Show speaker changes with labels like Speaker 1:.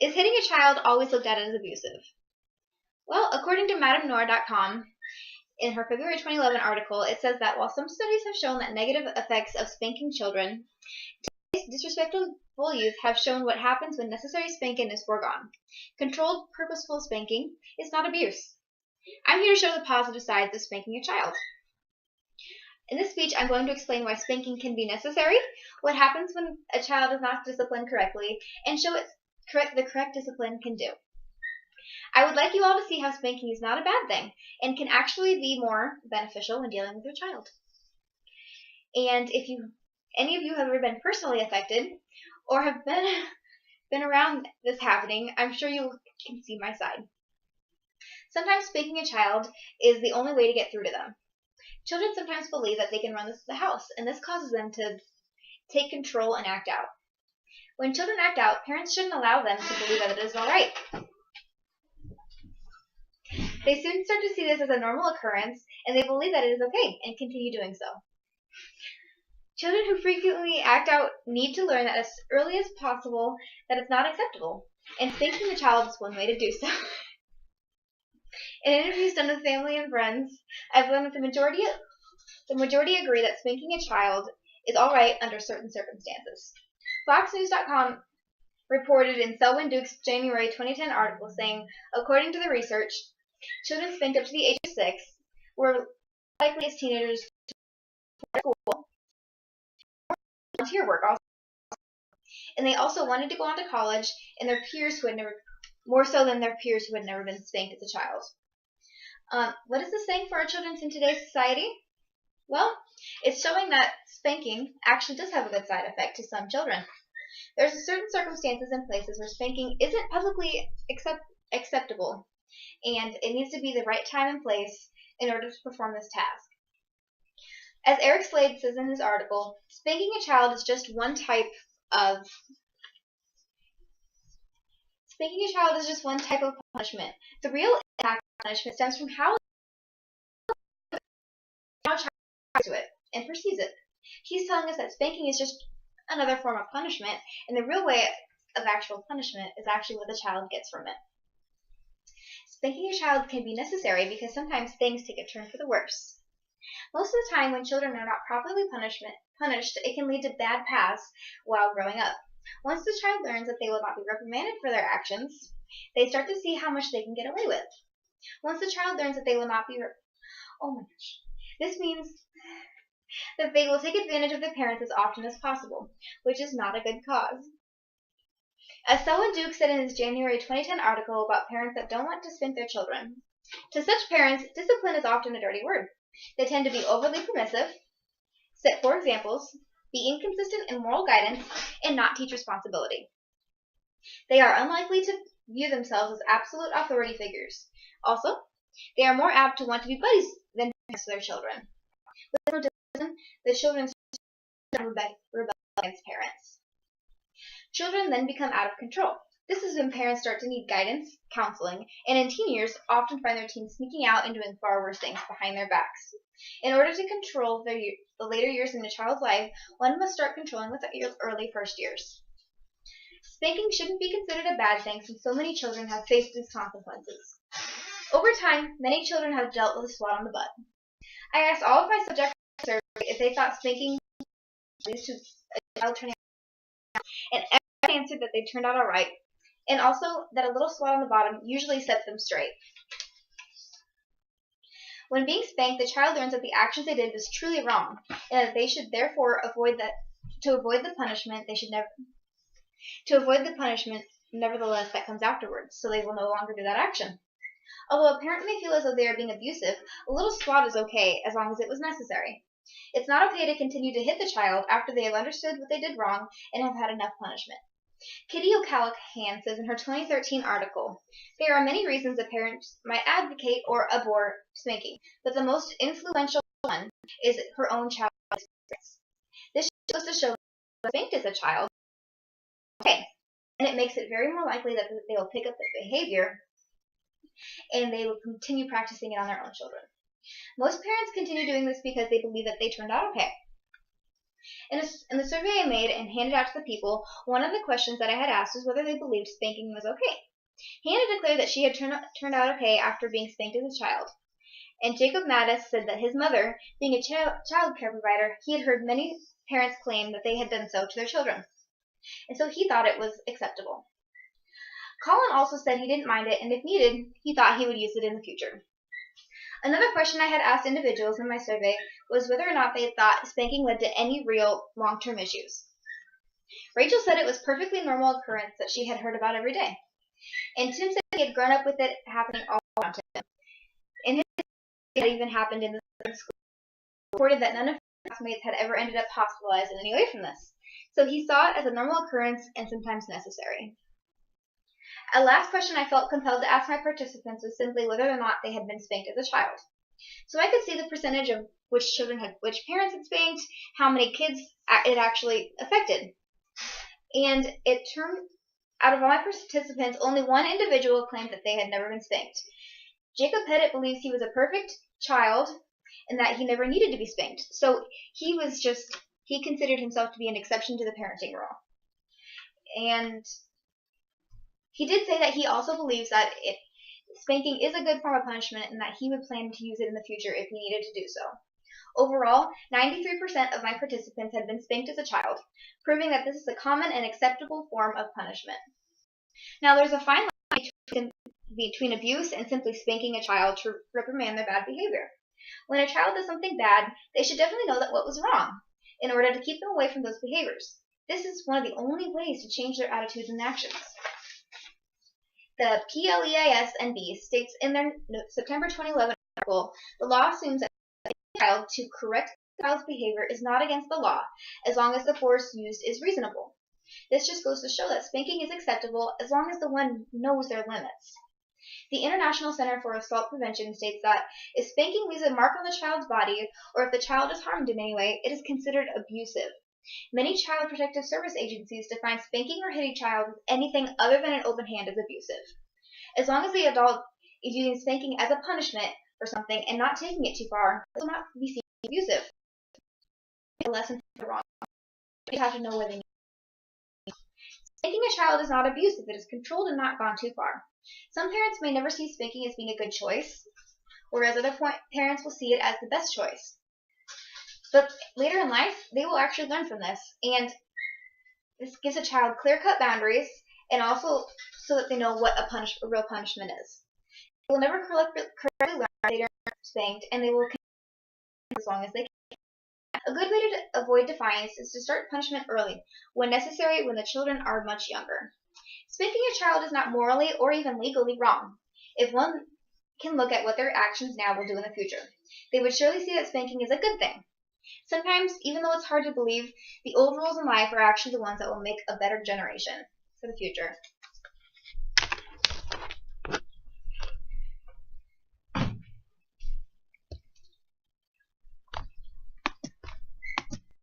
Speaker 1: Is hitting a child always looked at as abusive? Well, according to MadameNoir.com, in her February 2011 article, it says that while some studies have shown that negative effects of spanking children, disrespectful youth have shown what happens when necessary spanking is foregone. Controlled, purposeful spanking is not abuse. I'm here to show the positive sides of spanking a child. In this speech, I'm going to explain why spanking can be necessary, what happens when a child is not disciplined correctly, and show what the correct discipline can do. I would like you all to see how spanking is not a bad thing and can actually be more beneficial when dealing with your child. And if any of you have ever been personally affected or have been around this happening, I'm sure you can see my side. Sometimes spanking a child is the only way to get through to them. Children sometimes believe that they can run the house, and this causes them to take control and act out. When children act out, parents shouldn't allow them to believe that it is all right. They soon start to see this as a normal occurrence, and they believe that it is okay and continue doing so. Children who frequently act out need to learn that as early as possible that it's not acceptable, and spanking the child is one way to do so. In interviews done with family and friends, I've learned that the majority agree that spanking a child is all right under certain circumstances. FoxNews.com reported in Selwyn Duke's January 2010 article saying, according to the research, children spanked up to the age of 6 were likely as teenagers to school, volunteer work also, and they also wanted to go on to college, and their peers who had never, more so than their peers who had never been spanked as a child. What is this saying for our children in today's society? Well, it's showing that spanking actually does have a good side effect to some children. There's certain circumstances and places where spanking isn't publicly acceptable, and it needs to be the right time and place in order to perform this task. As Eric Slade says in his article, spanking a child is just one type of punishment. The real impact of punishment stems from how a child reacts to it and perceives it. He's telling us that spanking is just another form of punishment, and the real way of actual punishment is actually what the child gets from it. Spanking a child can be necessary because sometimes things take a turn for the worse. Most of the time, when children are not properly punished, it can lead to bad paths while growing up. Once the child learns that they will not be reprimanded for their actions, they start to see how much they can get away with. Once the child learns that they will not be this means that they will take advantage of their parents as often as possible, which is not a good cause. As Selwyn Duke said in his January 2010 article about parents that don't want to spank their children, to such parents, discipline is often a dirty word. They tend to be overly permissive, set poor examples, be inconsistent in moral guidance, and not teach responsibility. They are unlikely to view themselves as absolute authority figures. Also, they are more apt to want to be buddies than parents to their children. With no discipline, the children rebel against parents. Children then become out of control. This is when parents start to need guidance, counseling, and in teen years often find their teens sneaking out and doing far worse things behind their backs. In order to control the later years in a child's life, one must start controlling with the early first years. Spanking shouldn't be considered a bad thing since so many children have faced these consequences. Over time, many children have dealt with a swat on the butt. I asked all of my subjects if they thought spanking leads to a child turning out, and everyone answered that they turned out all right, and also that a little swat on the bottom usually sets them straight. When being spanked, the child learns that the actions they did was truly wrong, and that they should therefore avoid the punishment nevertheless that comes afterwards, so they will no longer do that action. Although a parent may feel as though they are being abusive, a little swat is okay as long as it was necessary. It's not okay to continue to hit the child after they have understood what they did wrong and have had enough punishment. Kitty O'Callaghan says in her 2013 article, there are many reasons that parents might advocate or abhor spanking, but the most influential one is her own child's experience. This goes to show that spanked as a child, okay, and it makes it very more likely that they will pick up the behavior and they will continue practicing it on their own children. Most parents continue doing this because they believe that they turned out okay. In the survey I made and handed out to the people, one of the questions that I had asked was whether they believed spanking was okay. Hannah declared that she had turned out okay after being spanked as a child. And Jacob Mattis said that his mother, being a child care provider, he had heard many parents claim that they had done so to their children. And so he thought it was acceptable. Colin also said he didn't mind it, and if needed, he thought he would use it in the future. Another question I had asked individuals in my survey was whether or not they thought spanking led to any real long-term issues. Rachel said it was a perfectly normal occurrence that she had heard about every day. And Tim said he had grown up with it happening all around him. In his it had even happened in the school. He reported that none of his classmates had ever ended up hospitalized in any way from this. So he saw it as a normal occurrence and sometimes necessary. A last question I felt compelled to ask my participants was simply whether or not they had been spanked as a child. So I could see the percentage of which parents had spanked, how many kids it actually affected. And it turned out of all my participants, only one individual claimed that they had never been spanked. Jacob Pettit believes he was a perfect child and that he never needed to be spanked. So he considered himself to be an exception to the parenting rule. And he did say that he also believes that spanking is a good form of punishment and that he would plan to use it in the future if he needed to do so. Overall, 93% of my participants had been spanked as a child, proving that this is a common and acceptable form of punishment. Now, there's a fine line between abuse and simply spanking a child to reprimand their bad behavior. When a child does something bad, they should definitely know that what was wrong in order to keep them away from those behaviors. This is one of the only ways to change their attitudes and actions. The PLEIS-NB states in their September 2011 article, the law assumes that a child to correct the child's behavior is not against the law, as long as the force used is reasonable. This just goes to show that spanking is acceptable as long as the one knows their limits. The International Center for Assault Prevention states that if spanking leaves a mark on the child's body, or if the child is harmed in any way, it is considered abusive. Many child protective service agencies define spanking or hitting a child with anything other than an open hand as abusive. As long as the adult is using spanking as a punishment for something and not taking it too far, it will not be seen as abusive. A lesson for the wrong. You have to know where they need. Spanking a child is not abusive. It is controlled and not gone too far. Some parents may never see spanking as being a good choice, whereas other parents will see it as the best choice. But later in life, they will actually learn from this, and this gives a child clear-cut boundaries, and also so that they know what a real punishment is. They will never correctly learn they are spanked, and they will continue as long as they can. A good way to avoid defiance is to start punishment early, when necessary, when the children are much younger. Spanking a child is not morally or even legally wrong, if one can look at what their actions now will do in the future. They would surely see that spanking is a good thing. Sometimes, even though it's hard to believe, the old rules in life are actually the ones that will make a better generation for the future.